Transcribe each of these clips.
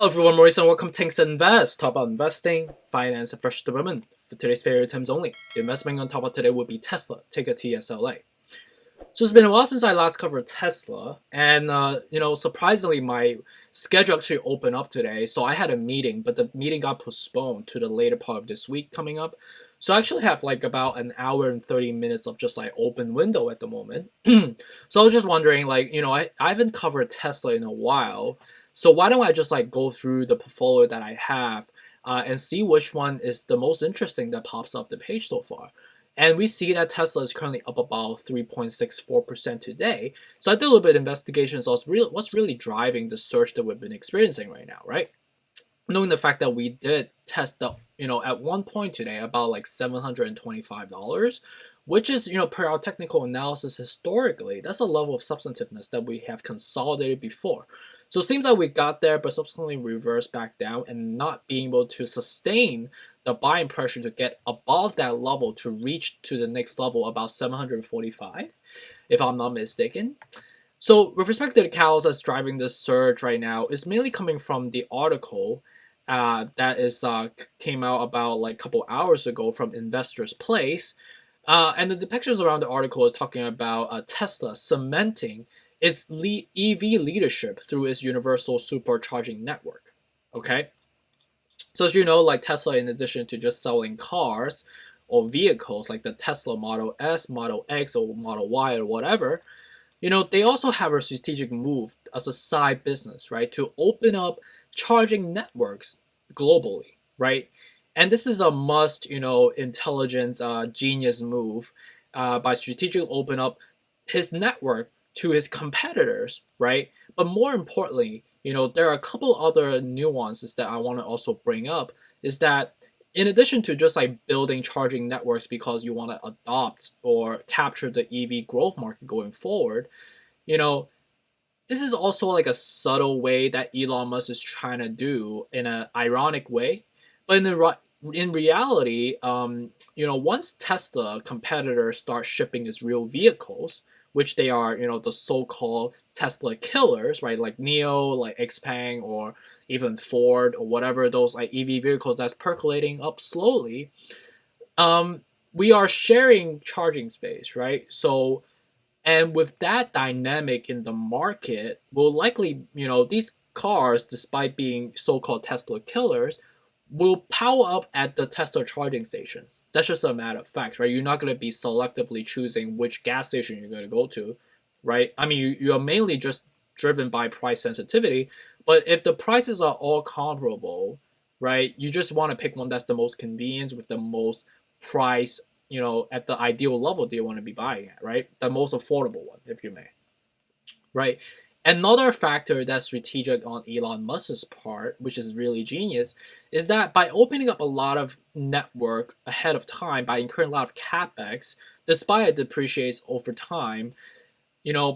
Hello everyone, Maurice and welcome to Tanks Invest. Talk about investing, finance, and fresh development. For today's favorite times only. The investment on top of today will be Tesla, ticker TSLA. So it's been a while since I last covered Tesla, and surprisingly, my schedule actually opened up today. So I had a meeting, but the meeting got postponed to the later part of this week coming up. So I actually have like about an hour and 30 minutes of just like open window at the moment. So I was just wondering, I haven't covered Tesla in a while. So why don't I just like go through the portfolio that I have and see which one is the most interesting that pops off the page so far. And we see that Tesla is currently up about 3.64% today. So I did a little bit of investigation. So what's really driving the surge that we've been experiencing right now, right? Knowing the fact that we did test the, at one point today about like $725, which is, per our technical analysis historically, that's a level of substantiveness that we have consolidated before. So it seems like we got there, but subsequently reversed back down and not being able to sustain the buying pressure to get above that level to reach to the next level about 745, if I'm not mistaken. So with respect to the catalyst that's driving this surge right now, is mainly coming from the article that came out about like a couple hours ago from Investors Place. And the depictions around the article is talking about Tesla cementing its EV leadership through its universal supercharging network. Okay, so as you know, like Tesla, in addition to just selling cars or vehicles like the Tesla Model S, Model X, or Model Y or whatever, they also have a strategic move as a side business, right, to open up charging networks globally, right? And this is a must, intelligence, genius move by strategically open up his network to his competitors, right? But more importantly, there are a couple other nuances that I want to also bring up. Is that in addition to just like building charging networks because you want to adopt or capture the EV growth market going forward, you know, this is also like a subtle way that Elon Musk is trying to do in an ironic way, but in reality, once Tesla competitors start shipping its real vehicles, which they are, the so-called Tesla killers, right? Like Neo, like Xpeng, or even Ford, or whatever those like EV vehicles that's percolating up slowly. Um, we are sharing charging space, right? So and with that dynamic in the market, will likely, these cars, despite being so-called Tesla killers, will power up at the Tesla charging station. That's just a matter of fact, right? You're not going to be selectively choosing which gas station you're going to go to, right? I mean, you are mainly just driven by price sensitivity, but if the prices are all comparable, right, you just want to pick one that's the most convenient with the most price, at the ideal level that you want to be buying at, right? The most affordable one, if you may, right? Another factor that's strategic on Elon Musk's part, which is really genius, is that by opening up a lot of network ahead of time, by incurring a lot of capex, despite it depreciates over time,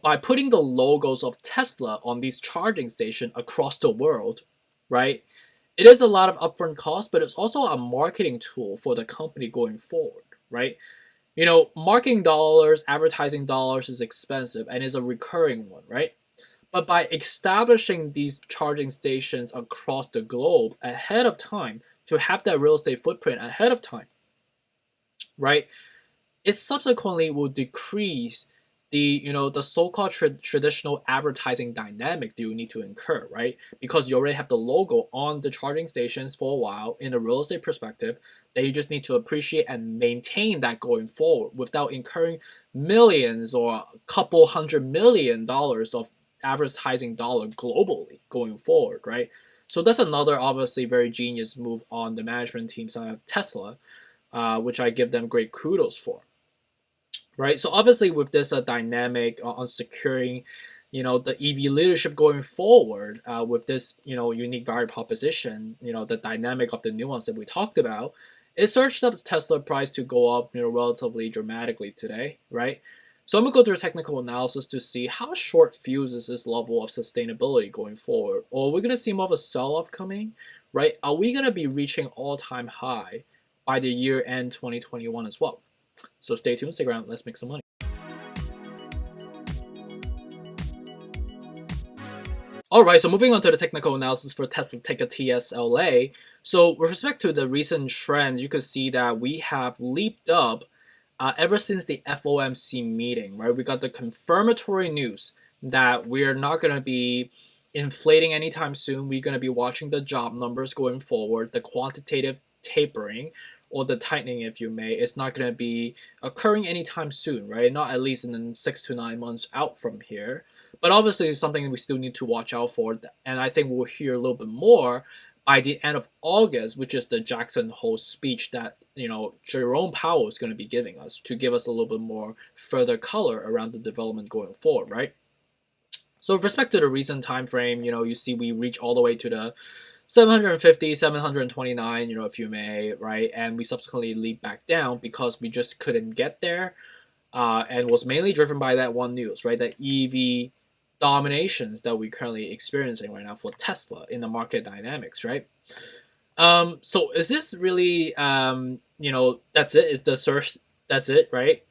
by putting the logos of Tesla on these charging stations across the world, right? It is a lot of upfront cost, but it's also a marketing tool for the company going forward, right? Marketing dollars, advertising dollars is expensive and is a recurring one, right? But by establishing these charging stations across the globe ahead of time to have that real estate footprint ahead of time, right? It subsequently will decrease the so-called traditional advertising dynamic that you need to incur, right? Because you already have the logo on the charging stations for a while in a real estate perspective, that you just need to appreciate and maintain that going forward without incurring millions or a couple $100 million of advertising dollar globally going forward, right? So that's another obviously very genius move on the management team side of Tesla, which I give them great kudos for, right? So obviously with this dynamic on securing, the EV leadership going forward, with this, unique value proposition, the dynamic of the nuance that we talked about, it surged up Tesla price to go up, relatively dramatically today, right? So I'm gonna go through a technical analysis to see how short fuse is this level of sustainability going forward, or we're gonna see more of a sell-off coming, right? Are we gonna be reaching all-time high by the year end 2021 as well? So stay tuned, stick around, let's make some money. All right, so moving on to the technical analysis for Tesla ticker TSLA. So with respect to the recent trends, you could see that we have leaped up ever since the FOMC meeting, right? We got the confirmatory news that we're not going to be inflating anytime soon. We're going to be watching the job numbers going forward. The quantitative tapering or the tightening, if you may, is not going to be occurring anytime soon, right? Not at least in the 6 to 9 months out from here. But obviously, it's something we still need to watch out for. And I think we'll hear a little bit more by the end of August, which is the Jackson Hole speech that Jerome Powell is going to be giving us to give us a little bit more further color around the development going forward, right? So with respect to the recent time frame, you see we reach all the way to the 750, 729, if you may, right? And we subsequently leap back down because we just couldn't get there, and was mainly driven by that one news, right? That EV dominations that we're currently experiencing right now for Tesla in the market dynamics, right? So is this really, that's it? Is the search, that's it, right?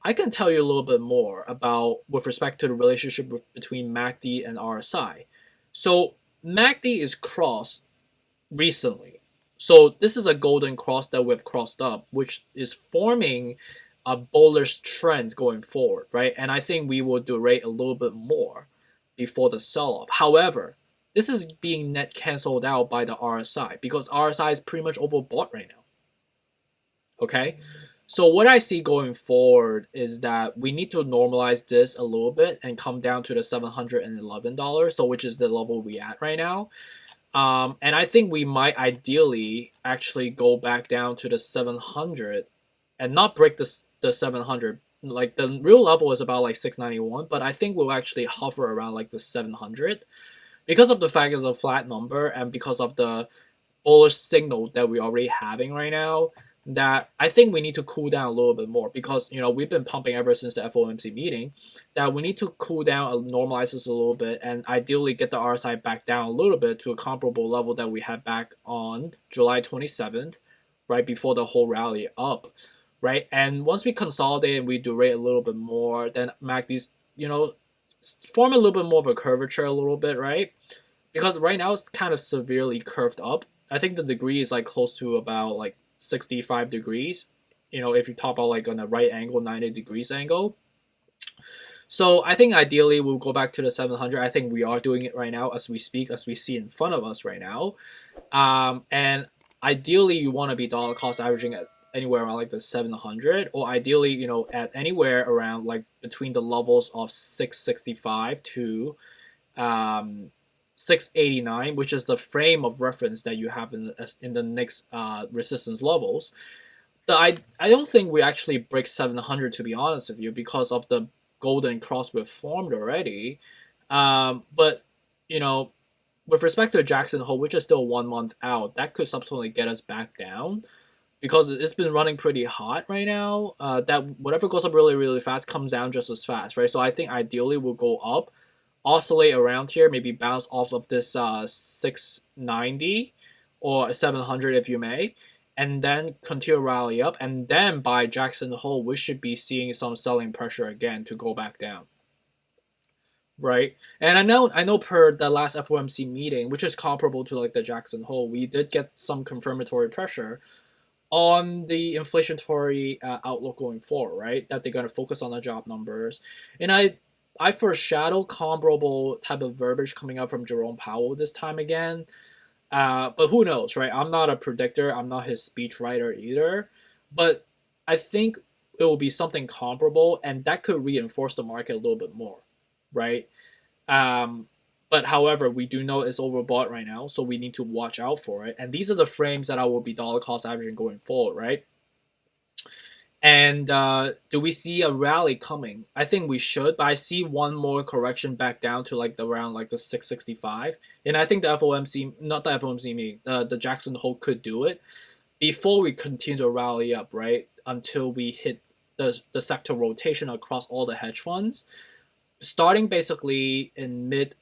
I can tell you a little bit more about with respect to the relationship between MACD and RSI. So MACD is crossed recently. So this is a golden cross that we've crossed up, which is forming a bullish trend going forward, right? And I think we will durate a little bit more before the sell-off. However, this is being net canceled out by the RSI because RSI is pretty much overbought right now. Okay? So what I see going forward is that we need to normalize this a little bit and come down to the $711, so which is the level we at right now. And I think we might ideally actually go back down to the 700 and not break the 700. Like the real level is about like 691, but I think we'll actually hover around like the 700 because of the fact it's a flat number and because of the bullish signal that we're already having right now. That I think we need to cool down a little bit more because we've been pumping ever since the FOMC meeting. That we need to cool down and normalize this a little bit, and ideally get the RSI back down a little bit to a comparable level that we had back on July 27th, right before the whole rally up, right? And once we consolidate and we durate a little bit more, then MACD's form a little bit more of a curvature a little bit, right? Because right now it's kind of severely curved up. I think the degree is like close to about like 65 degrees, if you top out like on a right angle, 90 degrees angle. So I think ideally we'll go back to the 700. I think we are doing it right now as we speak, as we see in front of us right now. And ideally you want to be dollar cost averaging at anywhere around like the 700, or ideally, at anywhere around like between the levels of 665 to 689, which is the frame of reference that you have in the next resistance levels. I don't think we actually break 700, to be honest with you, because of the golden cross we've formed already. But with respect to Jackson Hole, which is still 1 month out, that could subsequently get us back down because it's been running pretty hot right now. That whatever goes up really, really fast comes down just as fast, right? So I think ideally we'll go up, oscillate around here, maybe bounce off of this 690 or 700 if you may, and then continue to rally up. And then by Jackson Hole, we should be seeing some selling pressure again to go back down, right? And I know per the last FOMC meeting, which is comparable to like the Jackson Hole, we did get some confirmatory pressure on the inflationary outlook going forward, right? That they're going to focus on the job numbers. And I foreshadow comparable type of verbiage coming out from Jerome Powell this time again. But who knows, right? I'm not a predictor. I'm not his speechwriter either. But I think it will be something comparable, and that could reinforce the market a little bit more, right? But however, we do know it's overbought right now, so we need to watch out for it. And these are the frames that I will be dollar cost averaging going forward, right? And do we see a rally coming? I think we should, but I see one more correction back down to like around like the 665. And I think the FOMC, not the FOMC meeting, the Jackson Hole could do it before we continue to rally up, right? Until we hit the sector rotation across all the hedge funds, starting basically in mid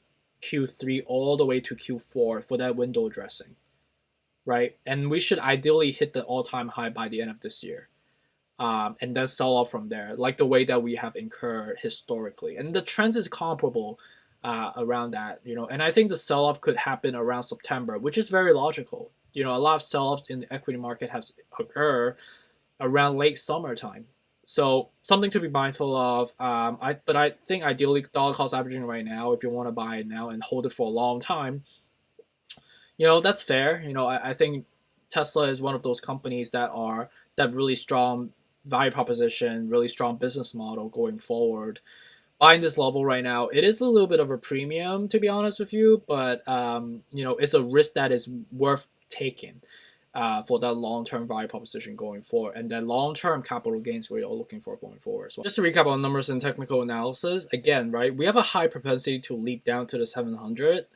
Q3 all the way to Q4 for that window dressing, right? And we should ideally hit the all-time high by the end of this year. And then sell off from there, like the way that we have incurred historically. And the trends is comparable around that, and I think the sell-off could happen around September, which is very logical. A lot of sell-offs in the equity market has occurred around late summertime. So something to be mindful of. But I think ideally dollar cost averaging right now, if you want to buy it now and hold it for a long time, that's fair. I think Tesla is one of those companies that really strong value proposition, really strong business model going forward. Buying this level right now, it is a little bit of a premium, to be honest with you, but it's a risk that is worth taking for that long-term value proposition going forward, and that long-term capital gains we're all looking for going forward. So just to recap on numbers and technical analysis, again, right, we have a high propensity to leap down to the 700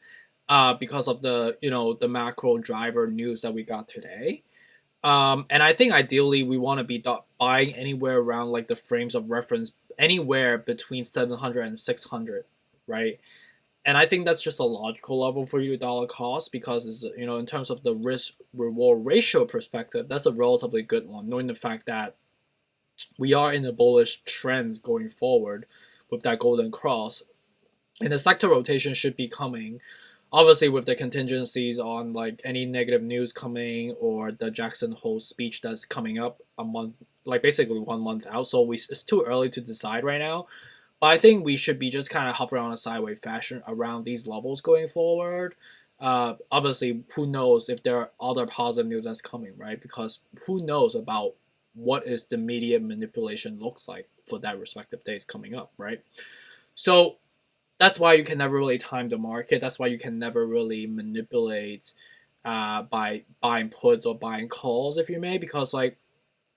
because of the macro driver news that we got today. And I think ideally we want to be buying anywhere around like the frames of reference anywhere between 700 and 600, right? And I think that's just a logical level for you to dollar cost, because it's, in terms of the risk reward ratio perspective, that's a relatively good one, knowing the fact that we are in the bullish trends going forward with that golden cross, and the sector rotation should be coming. Obviously, with the contingencies on like any negative news coming, or the Jackson Hole speech that's coming up a month, like basically 1 month out. So it's too early to decide right now. But I think we should be just kind of hovering on a sideways fashion around these levels going forward. Obviously, who knows if there are other positive news that's coming, right? Because who knows about what is the media manipulation looks like for that respective days coming up, right? So that's why you can never really time the market. That's why you can never really manipulate by buying puts or buying calls, if you may, because like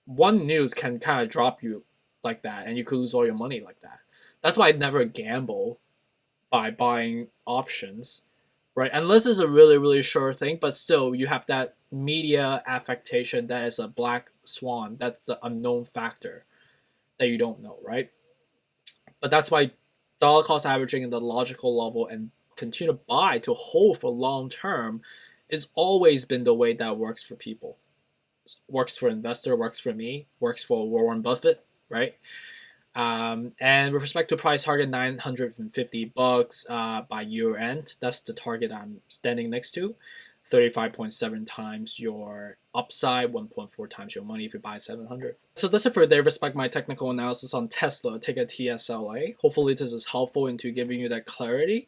one news can kind of drop you like that, and you could lose all your money like that. That's why I never gamble by buying options, right? Unless it's a really, really sure thing, but still you have that media affectation that is a black swan. That's the unknown factor that you don't know, right? But that's why dollar cost averaging in the logical level and continue to buy to hold for long term is always been the way that works for people. Works for investor, works for me, works for Warren Buffett, right? And with respect to price target, $950 by year end. That's the target I'm standing next to. 35.7 times your upside, 1.4 times your money if you buy 700. So that's it for there. Respect my technical analysis on Tesla. Take a TSLA. Hopefully this is helpful into giving you that clarity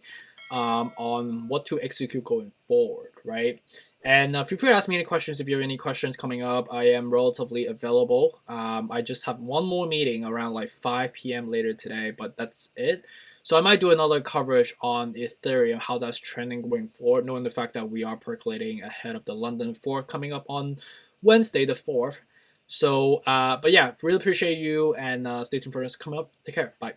on what to execute going forward, right? And feel free to ask me any questions if you have any questions coming up. I am relatively available. I just have one more meeting around like 5 p.m. later today, but that's it. So I might do another coverage on Ethereum, how that's trending going forward, knowing the fact that we are percolating ahead of the London fork coming up on Wednesday the 4th. So, but yeah, really appreciate you, and stay tuned for us coming up. Take care. Bye.